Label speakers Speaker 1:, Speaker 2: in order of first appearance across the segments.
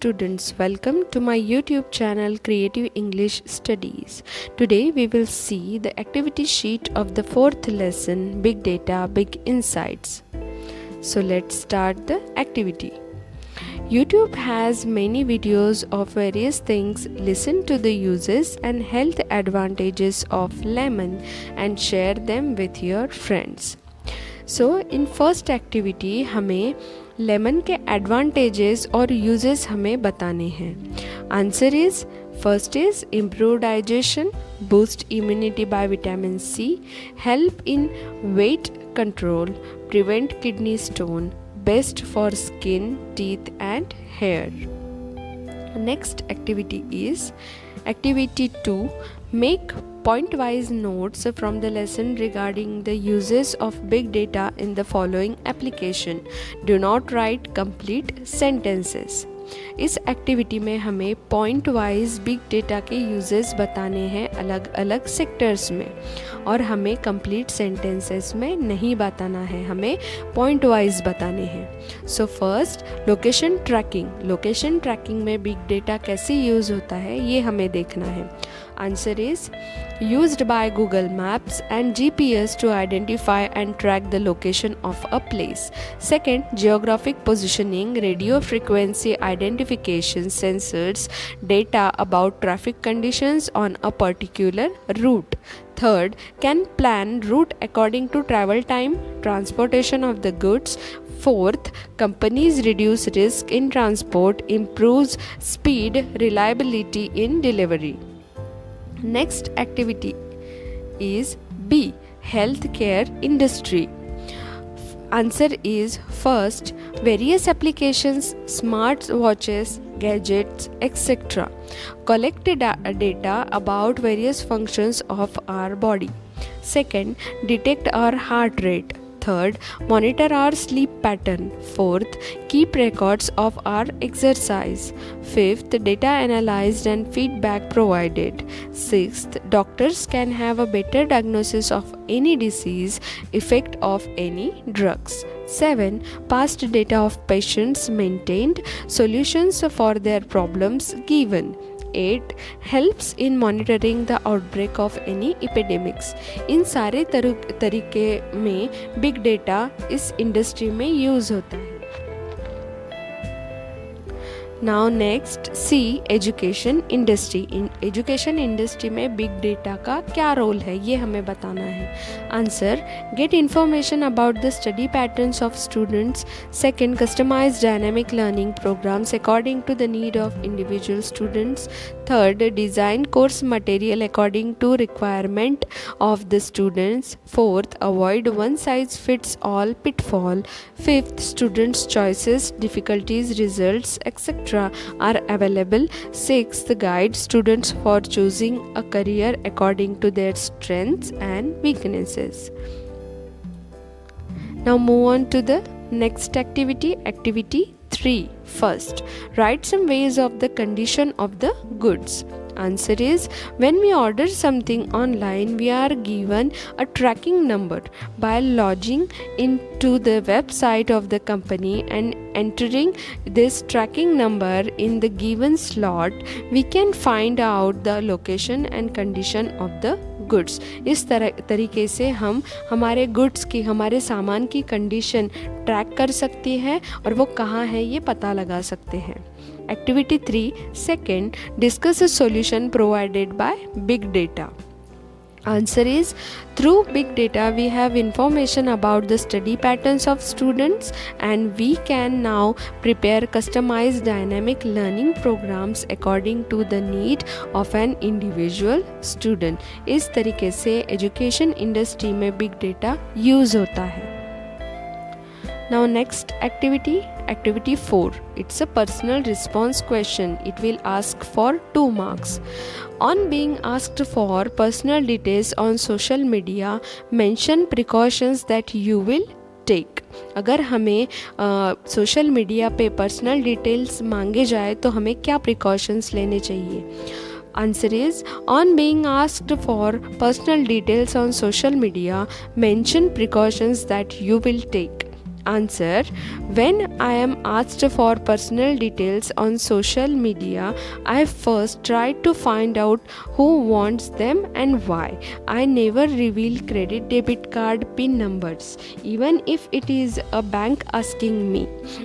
Speaker 1: students, welcome to my YouTube channel Creative English Studies. Today we will see the activity sheet of the 4th lesson, Big Data, Big Insights. So let's start the activity. YouTube has many videos of various things. Listen to the uses and health advantages of lemon and share them with your friends. So in first activity हमें lemon के advantages और uses हमें बताने हैं. Answer is first is improve digestion, boost immunity by vitamin C, help in weight control, prevent kidney stone, best for skin, teeth and hair. Next activity is activity 2. Make point-wise notes from the lesson regarding the uses of big data in the following application. Do not write complete sentences. इस activity में हमें point wise big data के uses बताने हैं अलग अलग sectors में, और हमें कंप्लीट सेंटेंसेस में नहीं बताना है, हमें पॉइंट वाइज बताने हैं. So first, location tracking. Location tracking में बिग डेटा कैसे यूज़ होता है ये हमें देखना है. Answer is used by Google Maps and GPS to identify and track the location of a place. Second, geographic positioning, radio frequency identification sensors data about traffic conditions on a particular route. Third, can plan route according to travel time, transportation of the goods. Fourth, companies reduce risk in transport, improves speed, reliability in delivery. Next activity is B, healthcare industry. Answer is first, various applications, smart watches, gadgets, etc. collect data about various functions of our body. Second, detect our heart rate. Third, monitor our sleep pattern. Fourth, keep records of our exercise. Fifth, data analyzed and feedback provided. Sixth, doctors can have a better diagnosis of any disease, effect of any drugs. 7. Past data of patients maintained, solutions for their problems given. 8. Helps in monitoring the outbreak of any epidemics. इन सारे तरीके में big data इस industry में use होता है. Now next C, education industry. In education industry में big data का क्या रोल है ये हमें बताना है. Answer, get information about the study patterns of students. Second, customize dynamic learning programs according to the need of individual students. Third, design course material according to requirement of the students. Fourth, avoid one size fits all pitfall. Fifth, students choices, difficulties, results etc. are available. Sixth, guide students for choosing a career according to their strengths and weaknesses. Now move on to the next activity, activity 3. First, write some ways of the condition of the goods. Answer is, when we order something online, we are given a tracking number. By logging into the website of the company and entering this tracking number in the given slot, we can find out the location and condition of the goods. इस तरीके से हम हमारे goods की, हमारे सामान की condition track कर सकते हैं और वो कहाँ है ये पता लगा सकते हैं. Activity 3. Second, discuss a solution provided by big data. Answer is, through big data we have information about the study patterns of students and we can now prepare customized dynamic learning programs according to the need of an individual student. इस तरीके से education industry में big data use होता है. Now next activity, activity 4. It's a personal response question. It will ask for 2 marks. On being asked for personal details on social media, mention precautions that you will take. अगर हमें social media पे personal details मांगे जाए तो हमें क्या precautions लेने चाहिए. Answer is, on being asked for personal details on social media, mention precautions that you will take. Answer: when I am asked for personal details on social media, I first try to find out who wants them and why. I never reveal credit debit card PIN numbers, even if it is a bank asking me.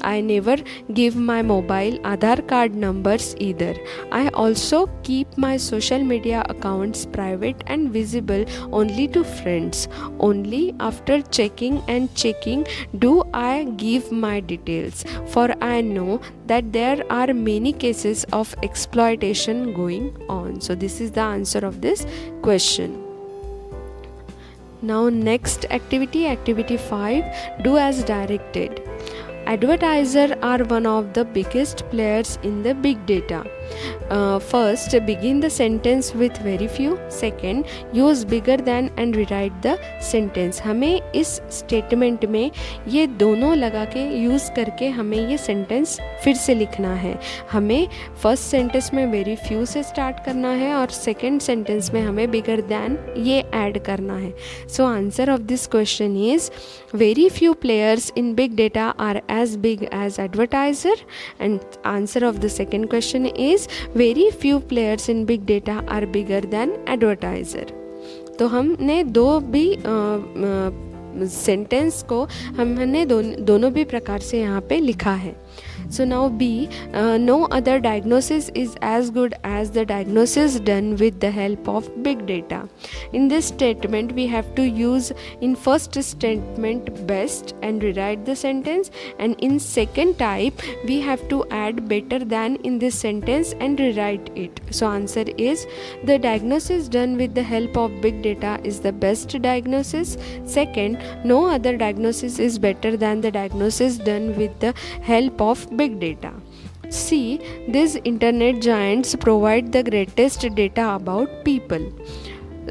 Speaker 1: I never give my mobile Aadhaar card numbers either. I also keep my social media accounts private and visible only to friends. Only after checking do I give my details, for I know that there are many cases of exploitation going on. So this is the answer of this question. Now next activity 5, do as directed. Advertisers are one of the biggest players in the big data. First, begin the sentence with very few. Second, use bigger than and rewrite the sentence. हमें इस statement में ये दोनों लगा के use करके हमें ये सेंटेंस फिर से लिखना है. हमें फर्स्ट सेंटेंस में वेरी फ्यू से स्टार्ट करना है और सेकेंड सेंटेंस में हमें बिगर दैन ये ऐड करना है. So answer of this question is very few players in big data are as big as advertiser, and answer of the second question is very few players in big data are bigger than advertiser. तो हमने दो भी sentence को हमने दोनों भी प्रकार से यहाँ पे लिखा है. So now B, no other diagnosis is as good as the diagnosis done with the help of big data. In this statement we have to use in first statement best and rewrite the sentence, and in second type we have to add better than in this sentence and rewrite it. So answer is the diagnosis done with the help of big data is the best diagnosis. Second, no other diagnosis is better than the diagnosis done with the help of big data. C, these internet giants provide the greatest data about people.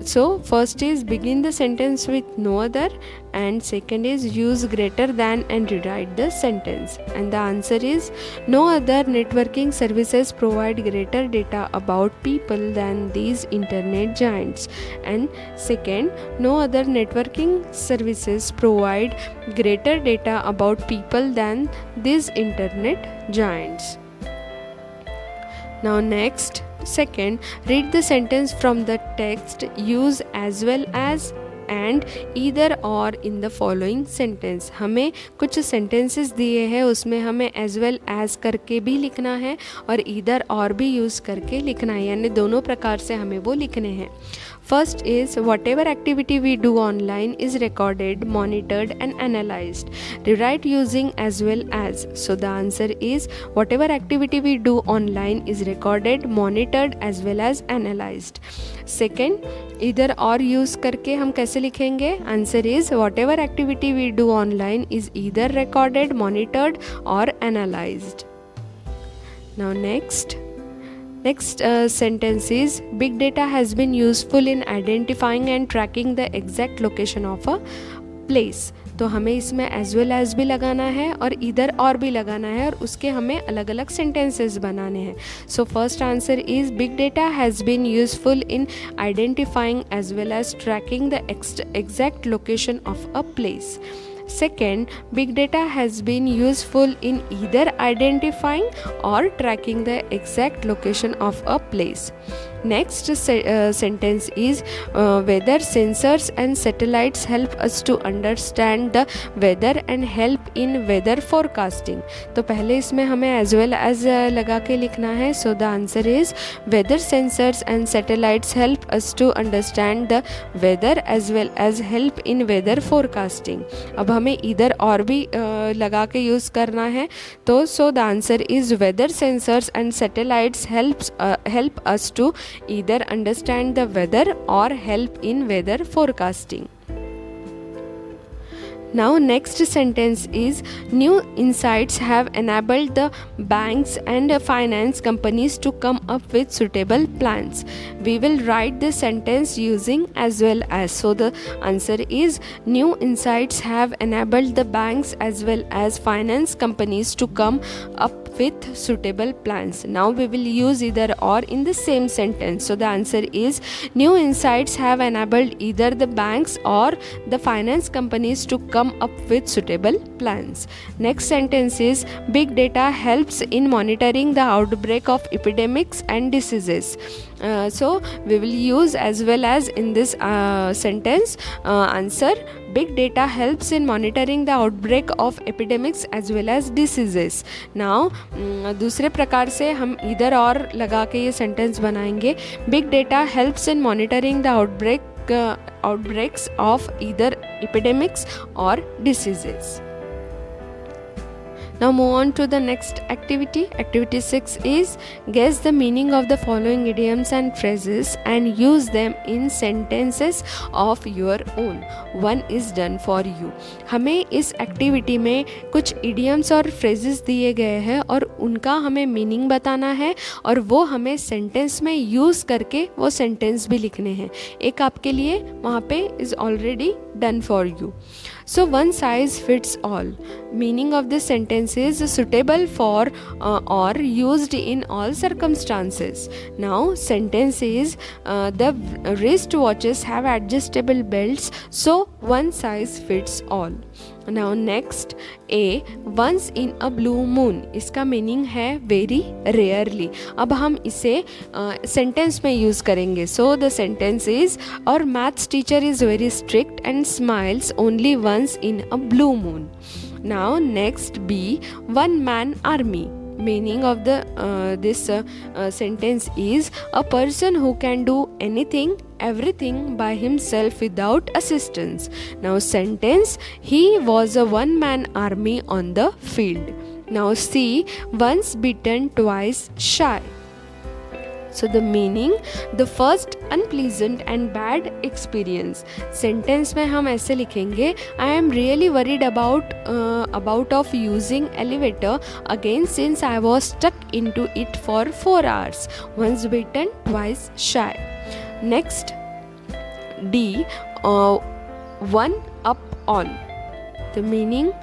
Speaker 1: So first is begin the sentence with no other, and second is use greater than and rewrite the sentence, and the answer is no other networking services provide greater data about people than these internet giants. And second, no other networking services provide greater data about people than these internet giants. Now next, second, read the sentence from the text, use as well as and either or in the following sentence. हमें कुछ sentences दिए हैं, उसमें हमें as well as करके भी लिखना है और either और भी यूज़ करके लिखना है, यानी दोनों प्रकार से हमें वो लिखने हैं. First is whatever activity we do online is recorded, monitored and analyzed. Rewrite using as well as. So the answer is whatever activity we do online is recorded, monitored as well as analyzed. Second, either or use करके हम कैसे लिखेंगे? Answer is whatever activity we do online is either recorded, monitored or analyzed. Now next sentence is big data has been useful in identifying and tracking the exact location of a place. तो हमें इसमें as well as भी लगाना है और either और भी लगाना है और उसके हमें अलग अलग sentences बनाने हैं. So first answer is big data has been useful in identifying as well as tracking the exact location of a place. Second, big data has been useful in either identifying or tracking the exact location of a place. Next sentence is weather sensors and satellites help us to understand the weather and help in weather forecasting. तो पहले इसमें हमें as well as लगा के लिखना है. So the answer is weather sensors and satellites help us to understand the weather as well as help in weather forecasting. अब हमें इधर और भी लगा के यूज़ करना है. तो so the answer is weather sensors and satellites help us to either understand the weather or help in weather forecasting. Now next sentence is new insights have enabled the banks and finance companies to come up with suitable plans. We will write this sentence using as well as. So the answer is new insights have enabled the banks as well as finance companies to come up with suitable plans. Now we will use either or in the same sentence. So the answer is new insights have enabled either the banks or the finance companies to come up with suitable plans. Next sentence is big data helps in monitoring the outbreak of epidemics and diseases. So we will use as well as in this sentence answer big data helps in monitoring the outbreak of epidemics as well as diseases. Now दूसरे प्रकार से हम इधर और लगा के ये sentence बनाएंगे big data helps in monitoring the outbreaks of either epidemics or diseases. Now move on to the next activity. Activity 6 is guess the meaning of the following idioms and phrases and use them in sentences of your own. One is done for you. हमें इस activity में कुछ idioms और phrases दिए गए हैं और उनका हमें मीनिंग बताना है और वो हमें सेंटेंस में यूज़ करके वो सेंटेंस भी लिखने हैं. एक आपके लिए वहाँ पे is already done for you. So one size fits all. Meaning of this sentence is suitable for or used in all circumstances. Now sentence is the wrist watches have adjustable belts, so one size fits all. Now next A once in a blue moon. इसका meaning है very rarely. अब हम इसे sentence में use करेंगे. So the sentence is our maths teacher is very strict and smiles only once in a blue moon. Now next B one man army. Meaning of the this sentence is a person who can do anything everything by himself without assistance. Now sentence he was a one man army on the field. Now C once bitten twice shy. So the meaning the first unpleasant and bad experience. Sentence में हम ऐसे लिखेंगे I am really worried about of using elevator again since I was stuck into it for 4 hours. Once bitten twice shy. Next D one up on. The meaning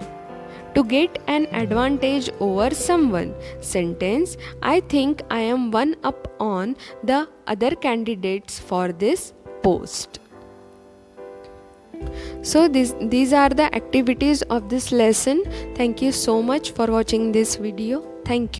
Speaker 1: to get an advantage over someone. Sentence I think I am one up on the other candidates for this post. So these are the activities of this lesson. Thank you so much for watching this video. Thank you.